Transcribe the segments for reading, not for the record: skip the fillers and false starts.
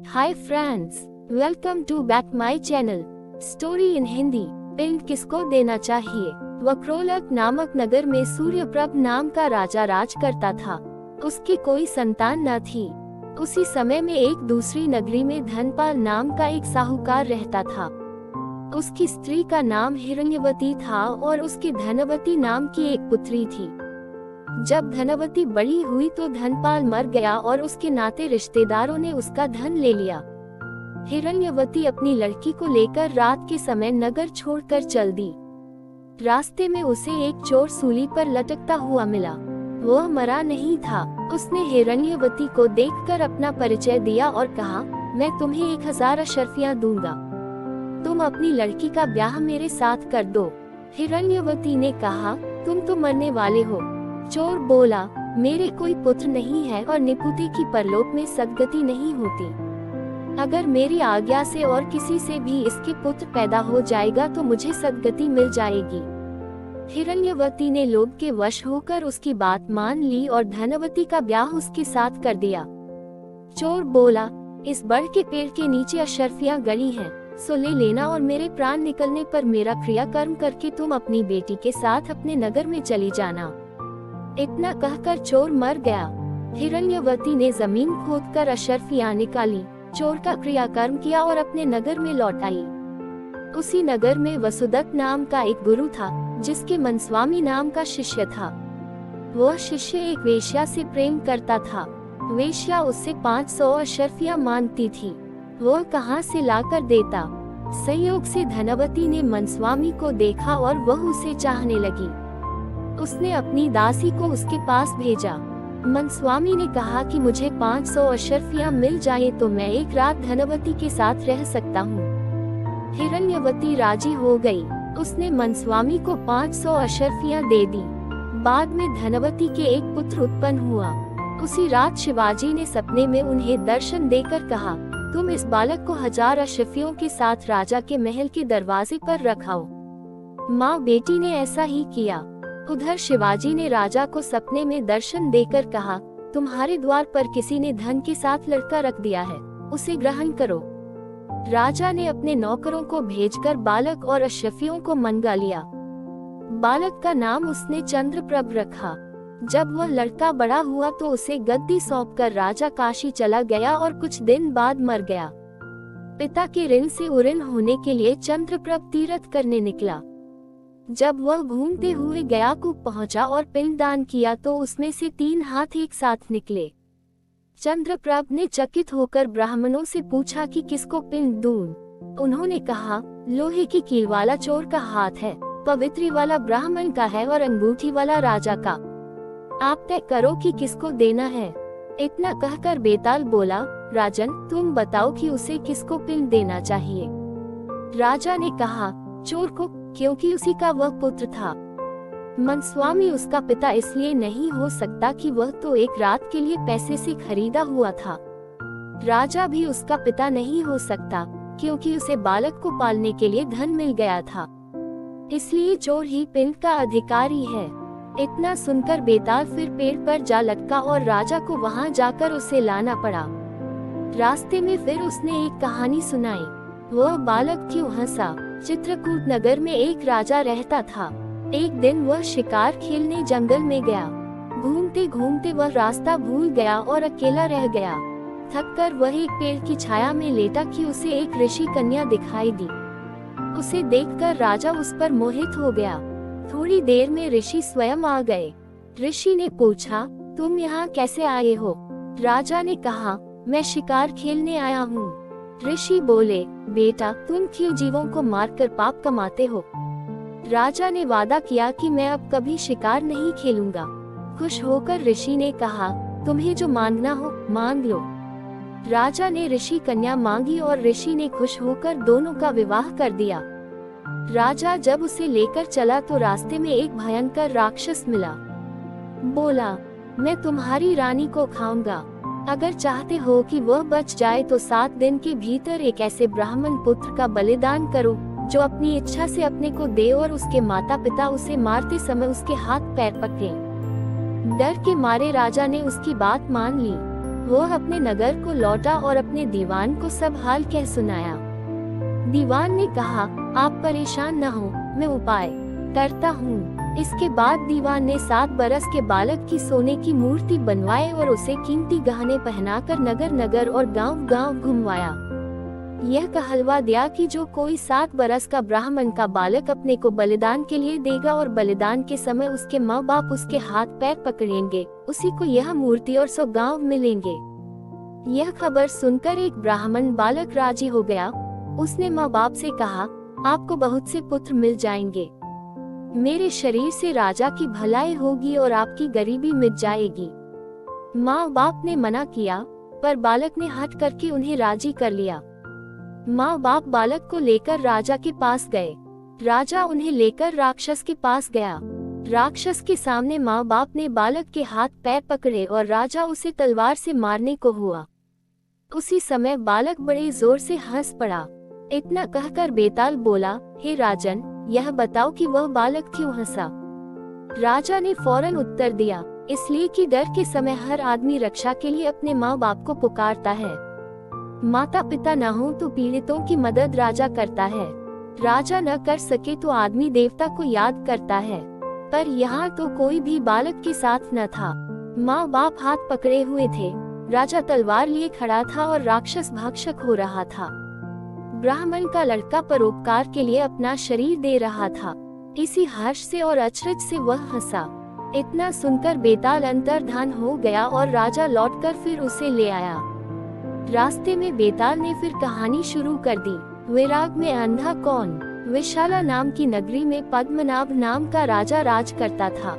Hi friends, welcome to back my channel. Story in Hindi. पिंड किसको देना चाहिए। वक्रोलक नामक नगर में सूर्यप्रभ नाम का राजा राज करता था। उसकी कोई संतान न थी। उसी समय में एक दूसरी नगरी में धनपाल नाम का एक साहूकार रहता था। उसकी स्त्री का नाम हिरण्यवती था और उसकी धनवती नाम की एक पुत्री थी। जब धनवती बड़ी हुई तो धनपाल मर गया और उसके नाते रिश्तेदारों ने उसका धन ले लिया। हिरण्यवती अपनी लड़की को लेकर रात के समय नगर छोड़कर चल दी। रास्ते में उसे एक चोर सूली पर लटकता हुआ मिला। वह मरा नहीं था। उसने हिरण्यवती को देखकर अपना परिचय दिया और कहा, मैं तुम्हें 1000 अशर्फियां दूंगा। तुम अपनी लड़की का ब्याह मेरे साथ कर दो। हिरण्यवती ने कहा, तुम तो मरने वाले हो। चोर बोला, मेरे कोई पुत्र नहीं है और निपुते की परलोक में सदगति नहीं होती। अगर मेरी आज्ञा से और किसी से भी इसके पुत्र पैदा हो जाएगा तो मुझे सदगति मिल जाएगी। हिरण्यवती ने लोभ के वश होकर उसकी बात मान ली और धनवती का ब्याह उसके साथ कर दिया। चोर बोला, इस बड़ के पेड़ के नीचे अशर्फियां गड़ी हैं, सो ले लेना और मेरे प्राण निकलने पर मेरा क्रियाकर्म करके तुम अपनी बेटी के साथ अपने नगर में चली जाना। इतना कहकर चोर मर गया। हिरण्यवती ने जमीन खोदकर अशर्फियां निकाली, चोर का क्रियाकर्म किया और अपने नगर में लौट आई। उसी नगर में वसुदत्त नाम का एक गुरु था, जिसके मनस्वामी नाम का शिष्य था। वह शिष्य एक वेश्या से प्रेम करता था। वेश्या उससे 500 अशर्फियां मांगती थी। वह कहाँ से लाकर देता। संयोग से धनवती ने मनस्वामी को देखा और वह उसे चाहने लगी। उसने अपनी दासी को उसके पास भेजा। मनस्वामी ने कहा कि मुझे 500 अशर्फियां मिल जाए तो मैं एक रात धनवती के साथ रह सकता हूँ। हिरण्यवती राजी हो गई। उसने मनस्वामी को 500 अशर्फियां दे दी। बाद में धनवती के एक पुत्र उत्पन्न हुआ। उसी रात शिवाजी ने सपने में उन्हें दर्शन देकर कहा, तुम इस बालक को 1000 अशर्फियों के साथ राजा के महल के दरवाजे पर रखाओ। माँ बेटी ने ऐसा ही किया। उधर शिवाजी ने राजा को सपने में दर्शन देकर कहा, तुम्हारे द्वार पर किसी ने धन के साथ लड़का रख दिया है, उसे ग्रहण करो। राजा ने अपने नौकरों को भेजकर बालक और अशर्फियों को मंगा लिया। बालक का नाम उसने चंद्रप्रभ रखा। जब वह लड़का बड़ा हुआ तो उसे गद्दी सौंपकर राजा काशी चला गया और कुछ दिन बाद मर गया। पिता के ऋण से उऋण होने के लिए चंद्रप्रभ तीर्थ करने निकला। जब वह घूमते हुए गयाकूप पहुंचा और पिंडदान किया तो उसमें से 3 हाथ एक साथ निकले। चंद्रप्रभ ने चकित होकर ब्राह्मणों से पूछा कि किसको पिंड दूं। उन्होंने कहा, लोहे की कील वाला चोर का हाथ है, पवित्री वाला ब्राह्मण का है और अंगूठी वाला राजा का। आप तय करो कि किसको देना है। इतना कहकर बेताल बोला, राजन तुम बताओ कि उसे किसको पिंड देना चाहिए। राजा ने कहा, चोर को, क्योंकि उसी का वह पुत्र था। मनस्वामी उसका पिता इसलिए नहीं हो सकता कि वह तो एक रात के लिए पैसे से खरीदा हुआ था। राजा भी उसका पिता नहीं हो सकता, क्योंकि उसे बालक को पालने के लिए धन मिल गया था। इसलिए चोर ही पिंड का अधिकारी है। इतना सुनकर बेताल फिर पेड़ पर जा लटका और राजा को वहां जाकर उसे लाना पड़ा। रास्ते में फिर उसने एक कहानी सुनाई। वह बालक क्यों हंसा। चित्रकूट नगर में एक राजा रहता था। एक दिन वह शिकार खेलने जंगल में गया। घूमते घूमते वह रास्ता भूल गया और अकेला रह गया। थककर वह एक पेड़ की छाया में लेटा कि उसे एक ऋषि कन्या दिखाई दी। उसे देखकर राजा उस पर मोहित हो गया। थोड़ी देर में ऋषि स्वयं आ गए। ऋषि ने पूछा, तुम यहाँ कैसे आए हो। राजा ने कहा, मैं शिकार खेलने आया हूँ। ऋषि बोले, बेटा तुम क्यों जीवों को मारकर पाप कमाते हो। राजा ने वादा किया कि मैं अब कभी शिकार नहीं खेलूंगा। खुश होकर ऋषि ने कहा, तुम्हें जो मांगना हो मांग लो। राजा ने ऋषि कन्या मांगी और ऋषि ने खुश होकर दोनों का विवाह कर दिया। राजा जब उसे लेकर चला तो रास्ते में एक भयंकर राक्षस मिला। बोला, मैं तुम्हारी रानी को खाऊंगा। अगर चाहते हो कि वह बच जाए तो 7 दिन के भीतर एक ऐसे ब्राह्मण पुत्र का बलिदान करो जो अपनी इच्छा से अपने को दे और उसके माता पिता उसे मारते समय उसके हाथ पैर पकड़े। डर के मारे राजा ने उसकी बात मान ली। वो अपने नगर को लौटा और अपने दीवान को सब हाल कह सुनाया। दीवान ने कहा, आप परेशान न हो, मैं उपाय करता हूँ। इसके बाद दीवान ने 7 बरस के बालक की सोने की मूर्ति बनवाए और उसे कीमती गहने पहनाकर नगर नगर और गांव गांव घुमवाया। यह कहलवा दिया कि जो कोई 7 बरस का ब्राह्मण का बालक अपने को बलिदान के लिए देगा और बलिदान के समय उसके माँ बाप उसके हाथ पैर पकड़ेंगे, उसी को यह मूर्ति और 100 गांव मिलेंगे। यह खबर सुनकर एक ब्राह्मण बालक राजी हो गया। उसने माँ बाप से कहा, आपको बहुत से पुत्र मिल जाएंगे, मेरे शरीर से राजा की भलाई होगी और आपकी गरीबी मिट जाएगी। माँ बाप ने मना किया, पर बालक ने हट करके उन्हें राजी कर लिया। माँ बाप बालक को लेकर राजा के पास गए। राजा उन्हें लेकर राक्षस के पास गया। राक्षस के सामने माँ बाप ने बालक के हाथ पैर पकड़े और राजा उसे तलवार से मारने को हुआ। उसी समय बालक बड़े जोर से हंस पड़ा। इतना कहकर बेताल बोला, हे राजन, यह बताओ कि वह बालक क्यों हंसा। राजा ने फौरन उत्तर दिया, इसलिए कि डर के समय हर आदमी रक्षा के लिए अपने माँ बाप को पुकारता है। माता पिता न हो तो पीड़ितों की मदद राजा करता है। राजा न कर सके तो आदमी देवता को याद करता है। पर यहाँ तो कोई भी बालक के साथ न था। माँ बाप हाथ पकड़े हुए थे। राजा तलवार लिए खड़ा था और राक्षस भक्षक हो रहा था। ब्राह्मण का लड़का परोपकार के लिए अपना शरीर दे रहा था। इसी हर्ष से और अचरज से वह हंसा। इतना सुनकर बेताल अंतर्धान हो गया और राजा लौटकर फिर उसे ले आया। रास्ते में बेताल ने फिर कहानी शुरू कर दी। विराग में अंधा कौन। विशाला नाम की नगरी में पद्मनाभ नाम का राजा राज करता था।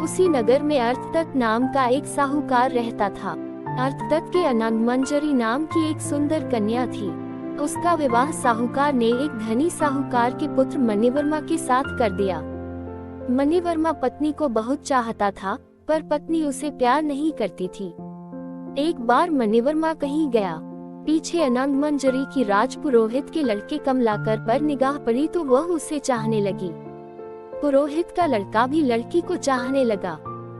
उसी नगर में अर्थदत्त नाम का एक साहूकार रहता था। अर्थदत्त के अनंग मंजरी नाम की एक सुंदर कन्या थी। उसका विवाह साहूकार ने एक धनी साहूकार के पुत्र मणिवर्मा के साथ कर दिया। मणिवर्मा पत्नी को बहुत चाहता था, पर पत्नी उसे प्यार नहीं करती थी। एक बार मणिवर्मा कहीं गया। पीछे अनंग मंजरी की राजपुरोहित के लड़के कमलाकर पर निगाह पड़ी तो वह उसे चाहने लगी। पुरोहित का लड़का भी लड़की को चाहने लगा।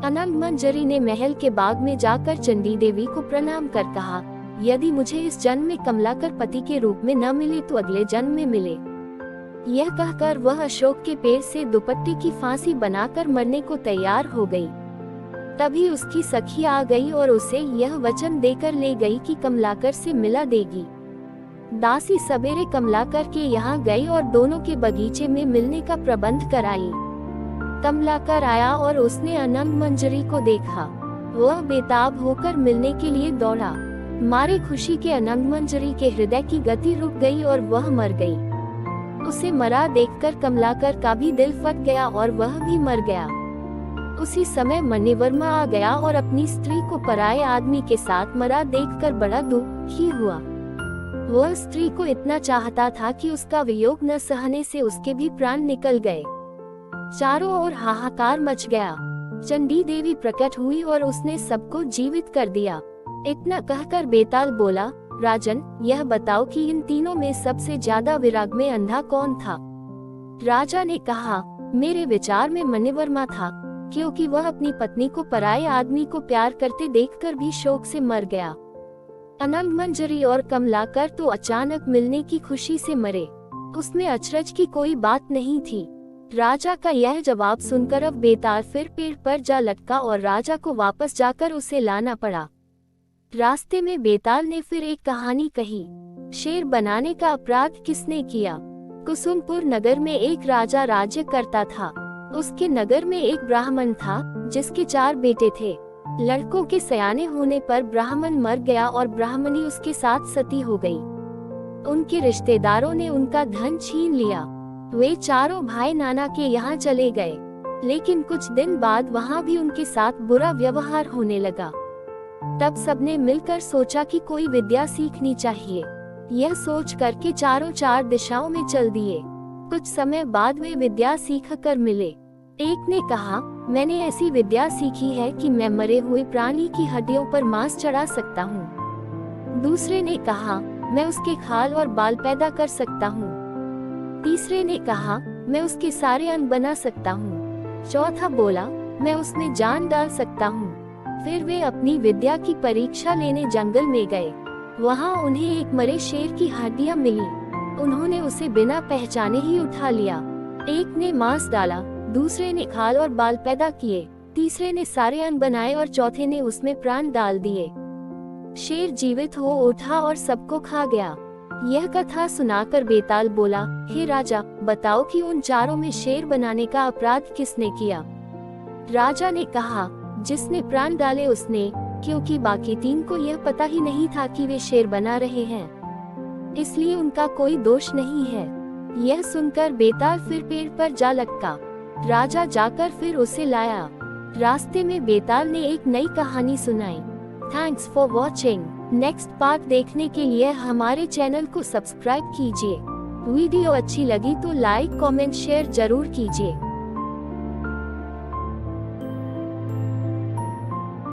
अनंग मंजरी ने महल के बाग में जाकर चंडी देवी को प्रणाम कर कहा, यदि मुझे इस जन्म में कमलाकर पति के रूप में न मिले तो अगले जन्म में मिले। यह कहकर वह अशोक के पेड़ से दुपट्टे की फांसी बनाकर मरने को तैयार हो गई। तभी उसकी सखी आ गई और उसे यह वचन देकर ले गई कि कमलाकर से मिला देगी। दासी सवेरे कमलाकर के यहाँ गई और दोनों के बगीचे में मिलने का प्रबंध कराई। कमलाकर आया और उसने अनंग मंजरी को देखा। वह बेताब होकर मिलने के लिए दौड़ा। मारे खुशी के अनंग मंजरी के हृदय की गति रुक गई और वह मर गई। उसे मरा देखकर कमलाकर का भी दिल फट गया और वह भी मर गया। उसी समय मणिवर्मा आ गया और अपनी स्त्री को पराये आदमी के साथ मरा देखकर बड़ा दुखी हुआ। वह स्त्री को इतना चाहता था कि उसका वियोग न सहने से उसके भी प्राण निकल गए। चारों ओर हाहाकार मच गया। चंडी देवी प्रकट हुई और उसने सबको जीवित कर दिया। इतना कहकर बेताल बोला, राजन, यह बताओ कि इन तीनों में सबसे ज्यादा विराग में अंधा कौन था। राजा ने कहा, मेरे विचार में मणिवर्मा था, क्योंकि वह अपनी पत्नी को पराये आदमी को प्यार करते देखकर भी शोक से मर गया। अनंग मंजरी और कमलाकर तो अचानक मिलने की खुशी से मरे। उसमें अचरज की कोई बात नहीं थी। राजा का यह जवाब सुनकर अब बेताल फिर पेड़ पर जा लटका और राजा को वापस जाकर उसे लाना पड़ा। रास्ते में बेताल ने फिर एक कहानी कही। शेर बनाने का अपराध किसने किया। कुसुमपुर नगर में एक राजा राज्य करता था। उसके नगर में एक ब्राह्मण था जिसके 4 बेटे थे। लड़कों के सयाने होने पर ब्राह्मण मर गया और ब्राह्मणी उसके साथ सती हो गई। उनके रिश्तेदारों ने उनका धन छीन लिया। वे चारों भाई नाना के यहाँ चले गए, लेकिन कुछ दिन बाद वहाँ भी उनके साथ बुरा व्यवहार होने लगा। तब सबने मिलकर सोचा कि कोई विद्या सीखनी चाहिए। यह सोच करके चारों 4 दिशाओं में चल दिए। कुछ समय बाद वे विद्या सीख कर मिले। एक ने कहा, मैंने ऐसी विद्या सीखी है कि मैं मरे हुए प्राणी की हड्डियों पर मांस चढ़ा सकता हूँ। दूसरे ने कहा, मैं उसके खाल और बाल पैदा कर सकता हूँ। तीसरे ने कहा, मैं उसके सारे अंग बना सकता हूँ। चौथा बोला, मैं उसमें जान डाल सकता हूँ। फिर वे अपनी विद्या की परीक्षा लेने जंगल में गए। वहाँ उन्हें एक मरे शेर की हड्डियाँ मिली। उन्होंने उसे बिना पहचाने ही उठा लिया। एक ने मांस डाला, दूसरे ने खाल और बाल पैदा किए, तीसरे ने सारे अंग बनाए और चौथे ने उसमें प्राण डाल दिए। शेर जीवित हो उठा और सबको खा गया। यह कथा सुनाकर बेताल बोला, हे राजा, बताओ कि उन चारों में शेर बनाने का अपराध किसने किया। राजा ने कहा, जिसने प्राण डाले उसने, क्योंकि बाकी 3 को यह पता ही नहीं था कि वे शेर बना रहे हैं, इसलिए उनका कोई दोष नहीं है। यह सुनकर बेताल फिर पेड़ पर जा लटका। राजा जाकर फिर उसे लाया। रास्ते में बेताल ने एक नई कहानी सुनाई। Thanks for watching. Next part देखने के लिए हमारे चैनल को सब्सक्राइब कीजिए। वीडियो अच्छी लगी तो लाइक कमेंट शेयर जरूर कीजिए।